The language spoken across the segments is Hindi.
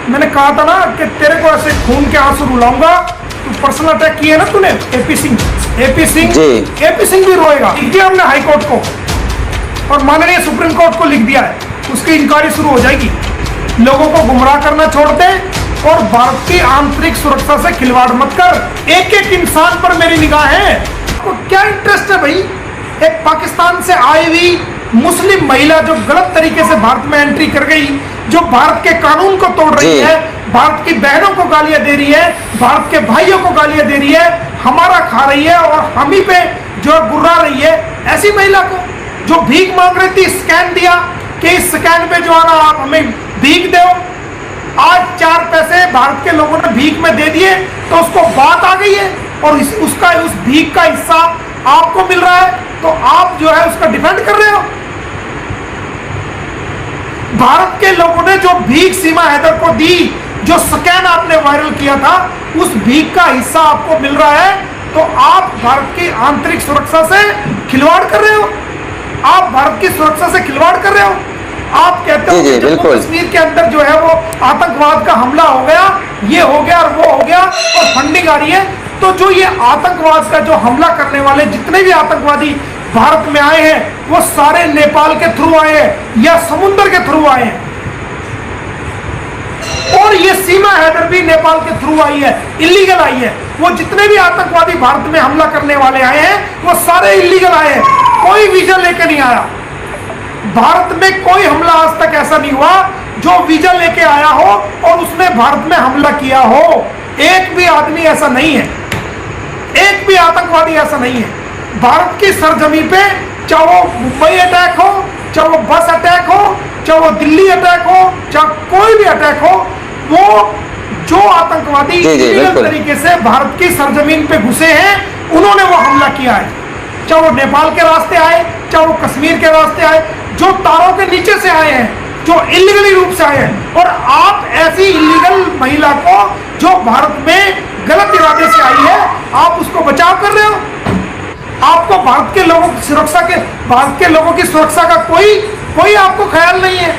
मैंने कहा था ना कि तेरे को ऐसे खून के आंसू रुलाऊंगा। तू पर्सनल अटैक किया ना तूने एपी सिंह भी रोएगा। लिख दिया हमने हाई कोर्ट को और माननीय सुप्रीम कोर्ट को लिख दिया है, उसकी इंक्वायरी शुरू हो जाएगी। लोगों को गुमराह करना छोड़ दे और भारत की आंतरिक सुरक्षा से खिलवाड़ मत कर। एक एक इंसान पर मेरी निगाह है। आपको क्या इंटरेस्ट है भाई? एक पाकिस्तान से आई हुई मुस्लिम महिला जो गलत तरीके से भारत में एंट्री कर गई, जो भारत के कानून को तोड़ रही है, भारत की बहनों को गालियां दे रही है, भारत के भाइयों को गालियां दे रही है, हमारा खा रही है और हम ही पे जो गुर्रा रही है, ऐसी महिला को जो भीख मांग रही थी, स्कैन दिया कि इस स्कैन पे जो है ना आप हमें भीख दो, आज 4 पैसे भारत के लोगों ने भीख में दे दिए तो उसको बात आ गई है और उस भीख का हिस्सा आपको मिल रहा है, तो आप जो है उसका डिफेंड कर रहे हो। भारत के लोगों ने जो भीख सीमा हैदर को दी, जो स्कैन आपने वायरल किया था, उस भीख का हिस्सा आपको मिल रहा है, तो आप भारत की आंतरिक सुरक्षा से खिलवाड़ कर रहे हो। आप भारत की सुरक्षा से खिलवाड़ कर रहे हो। आप कहते हो कि जम्मू कश्मीर के अंदर जो है वो आतंकवाद का हमला हो गया, ये हो गया और वो हो गया और फंडिंग आ रही है। तो जो ये आतंकवाद का जो हमला करने वाले जितने भी आतंकवादी भारत में आए हैं, वो सारे नेपाल के थ्रू आए हैं या समुद्र के थ्रू आए हैं। और ये सीमा हैदर भी नेपाल के थ्रू आई है, इलीगल आई है। वो जितने भी आतंकवादी भारत में हमला करने वाले आए हैं, वो सारे इलीगल आए हैं, कोई वीजा लेके नहीं आया। भारत में कोई हमला आज तक ऐसा नहीं हुआ जो वीजा लेके आया हो और उसने भारत में हमला किया हो। एक भी आदमी ऐसा नहीं है, एक भी आतंकवादी ऐसा नहीं है। भारत की सरजमी पे चाहे वो मुंबई अटैक हो, चाहे वो बस अटैक हो, चाहे वो दिल्ली अटैक हो, चाहे कोई भी अटैक हो, वो जो आतंकवादी इलीगल तरीके से भारत की सरजमीन पे घुसे हैं, उन्होंने वो हमला किया है। चाहे वो नेपाल के रास्ते आए, चाहे वो कश्मीर के रास्ते आए, जो तारों के नीचे से आए हैं, जो इलीगली रूप से आए हैं। और आप ऐसी इलीगल महिला को जो भारत में गलत इरादे से आई है, आप उसको बचाव कर रहे हो। आपको भारत के लोगों की सुरक्षा के, भारत के लोगों की सुरक्षा का कोई आपको ख्याल नहीं है।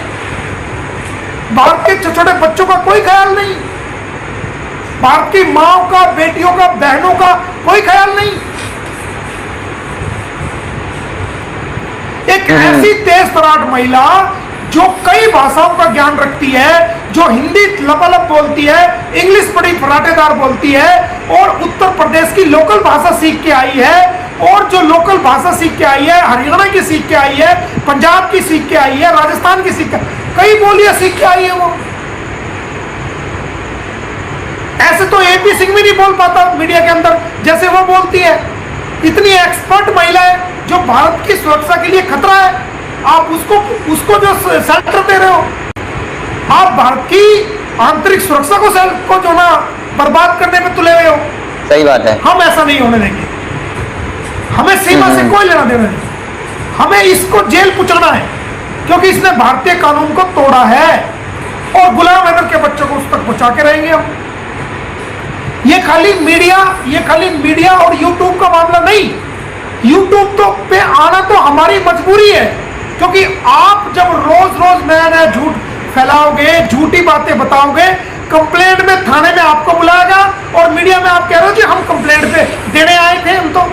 भारत के छोटे छोटे बच्चों का कोई ख्याल नहीं, भारत की माओ का, बेटियों का, बहनों का कोई ख्याल नहीं। एक ऐसी तेज तराट महिला जो कई भाषाओं का ज्ञान रखती है, जो हिंदी लबालब बोलती है, इंग्लिश बड़ी फराटेदार बोलती है और उत्तर प्रदेश की लोकल भाषा सीख के आई है, और जो लोकल भाषा सीख के आई है, हरियाणा की सीख के आई है, पंजाब की सीख के आई है, राजस्थान की सीख के, कई बोलियां सीख के आई है वो। ऐसे तो एपी सिंह भी नहीं बोल पाता मीडिया के अंदर जैसे वो बोलती है। इतनी एक्सपर्ट महिला है जो भारत की सुरक्षा के लिए खतरा है, आप उसको जो सेंटर दे रहे हो। आप भारत की आंतरिक सुरक्षा को जो ना बर्बाद करने में तुले हुए हो। सही बात है। हम ऐसा नहीं होने देंगे। हमें सीमा से कोई लेना देना नहीं, हमें इसको जेल पहुंचाना है, क्योंकि इसने भारतीय कानून को तोड़ा है और गुलाम हैदर के बच्चों को उस तक पहुंचा के रहेंगे हम। ये खाली मीडिया और यूट्यूब का मामला नहीं। यूट्यूब तो पे आना तो हमारी मजबूरी है, क्योंकि आप जब रोज रोज नया नया झूठ फैलाओगे, झूठी बातें बताओगे, कंप्लेंट में थाने में आपको बुलाएगा और मीडिया में आप कह रहे हो कि हम कंप्लेंट पे देने आए थे। हम तो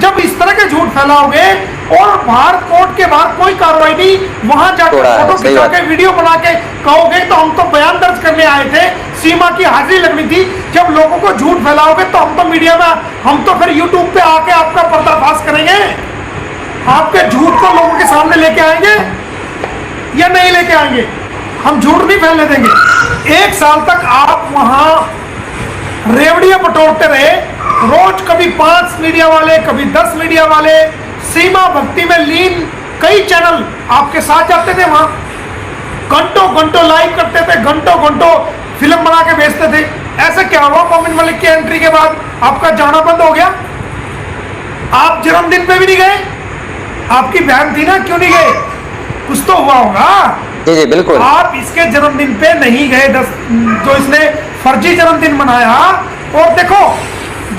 जब इस तरह के झूठ फैलाओगे और बाहर कोर्ट के बाहर कोई कार्रवाई नहीं, वहां जाकर फोटो खिंचा के वीडियो बना के कहोगे तो हम तो बयान दर्ज करने आए थे, सीमा की हाजिरी लगनी थी। जब लोगों को झूठ फैलाओगे तो हम तो मीडिया में, हम तो फिर यूट्यूब पे आके आपका पर्दाफाश करेंगे, आपके झूठ को लोगों के सामने लेके आएंगे या नहीं लेके आएंगे। हम झूठ नहीं फैलने देंगे। 1 साल तक आप वहां रेवड़ियां बटोरते रहे, रोज कभी 5 मीडिया वाले, कभी 10 मीडिया वाले, सीमा भक्ति में लीन कई चैनल आपके साथ जाते थे। वहां घंटों घंटों लाइव करते थे, घंटों घंटों फिल्म बना के भेजते थे। ऐसे क्या हुआ? मोमिन मलिक की एंट्री के बाद आपका जाना बंद हो गया? आप जन्मदिन पे भी नहीं गए? आपकी बहन थी ना, क्यों नहीं गए? कुछ तो हुआ होगा। जी बिल्कुल। आप इसके जन्मदिन पे नहीं गए, जो इसने फर्जी जन्मदिन मनाया। और देखो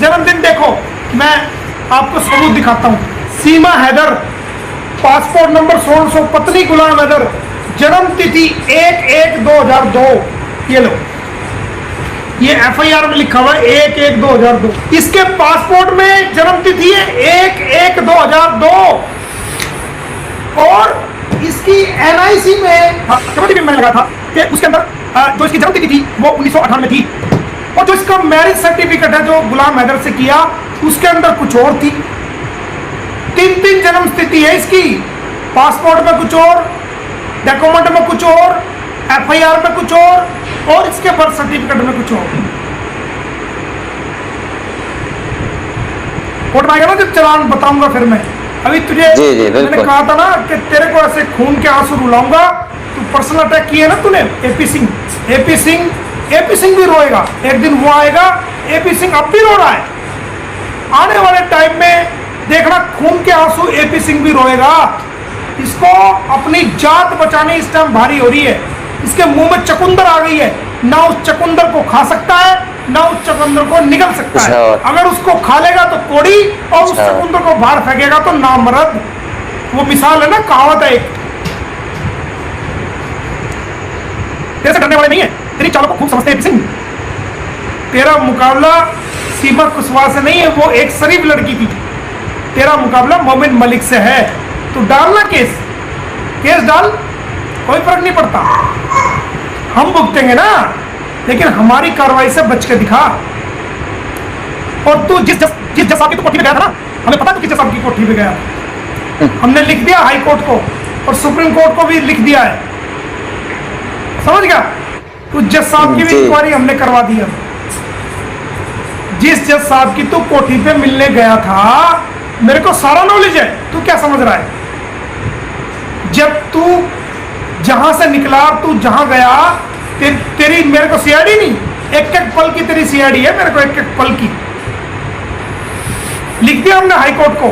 जन्मदिन, देखो मैं आपको सबूत दिखाता हूँ। सीमा हैदर, पासपोर्ट नंबर 1600, पत्नी गुलाम हैदर, जन्म तिथि 1/1/2002। ये लो, ये FIR में लिखा हुआ है 1/1/2002। इसके पासपोर्ट में जन्म तिथि है 1/1/2002 और इसकी NIC में मैंने लगा था कि उसके अंदर जो इसकी जन्म तिथि थी वो 1998 में थी, और जो इसका मैरिज सर्टिफिकेट है जो गुलाम हैदर से किया उसके अंदर कुछ और थी। 3 जन्म स्थिति है इसकी, पासपोर्ट में कुछ और, डॉक्यूमेंट में कुछ और, FIR में कुछ और इसके बर्थ सर्टिफिकेट में कुछ और। कोर्ट में आएगा ना जब चालान बताऊंगा फिर मैं। अभी तुझे मैंने कहा था ना कि तेरे को ऐसे खून के आंसू रुलाऊंगा। तू पर्सनल अटैक किया ना तूने AP सिंह भी रोएगा एक दिन। वो आएगा, AP सिंह अब भी रो रहा है। आने वाले टाइम में देखना खून के आंसू AP सिंह भी रोएगा। इसको अपनी जात बचाने इस टाइम भारी हो रही है। इसके मुंह में चकुंदर आ गई है, ना उस चकुंदर को खा सकता है ना उस चकुंदर को निगल सकता है। अगर उसको खा लेगा तो कोड़ी और उस चकुंदर को बाहर फेंकेगा तो नामर्द। वो मिसाल है ना, कहावत है एक। तेरे से डरने वाले नहीं है, तेरी चालों को खूब समझते हैं सिंह। तेरा मुकाबला सीमा कुशवाहा से नहीं है, वो एक शरीफ लड़की थी। तेरा मुकाबला मोमिन मलिक से है। तो डालना केस डाल, कोई फर्क नहीं पड़ता, हम भुगतेंगे ना, लेकिन हमारी कार्रवाई से बच के दिखा। और तू जिस जज साहब की तू कोठी में गया था ना, हमें पता तू किस जज साहब की कोठी में गया। हमने लिख दिया हाई कोर्ट को और सुप्रीम कोर्ट को भी लिख दिया है, समझ गया। तो जज साहब की भी इंक्वायरी हमने करवा दी है। जिस जज साहब की तू कोठी पे मिलने गया था, मेरे को सारा नॉलेज है। तू क्या समझ रहा है? जब तू जहां से निकला, तू जहां गया, तेरी मेरे को CID नहीं, एक पल की तेरी CID है। मेरे को एक पल की लिख दिया हमने हाई कोर्ट को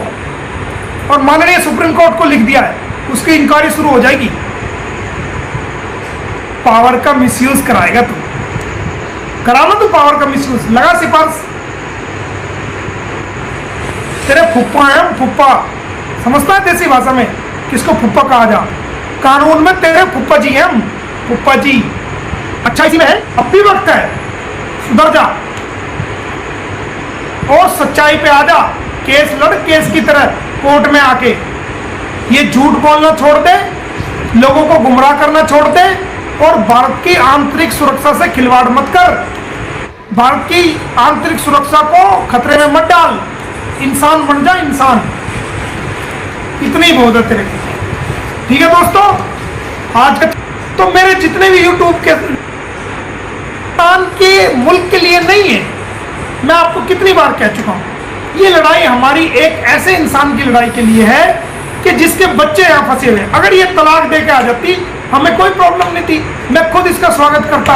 और माननीय सुप्रीम कोर्ट को लिख दिया है। उसकी इंक्वायरी शुरू हो जाएगी। पावर का मिसयूज कराएगा तू, कराना तू पावर का मिसयूज, लगा सिफारिश। तेरे फुप्पा है, फुप्पा समझता है देसी भाषा में किसको फुप्पा कहा जा। कानून में तेरे फुप्पा जी हैं हम, फुप्पा जी। अच्छा इसी में है, अब भी वक्त है, सुधर जा और सच्चाई पे आ जा। केस लड़, केस की तरह कोर्ट में आके ये झूठ बोलना छोड़ दे, लोगों को गुमराह करना छोड़ दे और भारत की आंतरिक सुरक्षा से खिलवाड़ मत कर। भारत की आंतरिक सुरक्षा को खतरे में मत डाल। इंसान बन जा, इंसान। इतनी बहुत है तेरे को, ठीक है दोस्तों। आज तो मेरे जितने भी YouTube के मुल्क के लिए नहीं है, मैं आपको कितनी बार कह चुका हूं। ये लड़ाई हमारी एक ऐसे इंसान की लड़ाई के लिए है कि जिसके बच्चे यहां फंसे हुए। अगर ये तलाक दे के आ जाती, हमें कोई प्रॉब्लम नहीं थी, मैं खुद इसका स्वागत करता।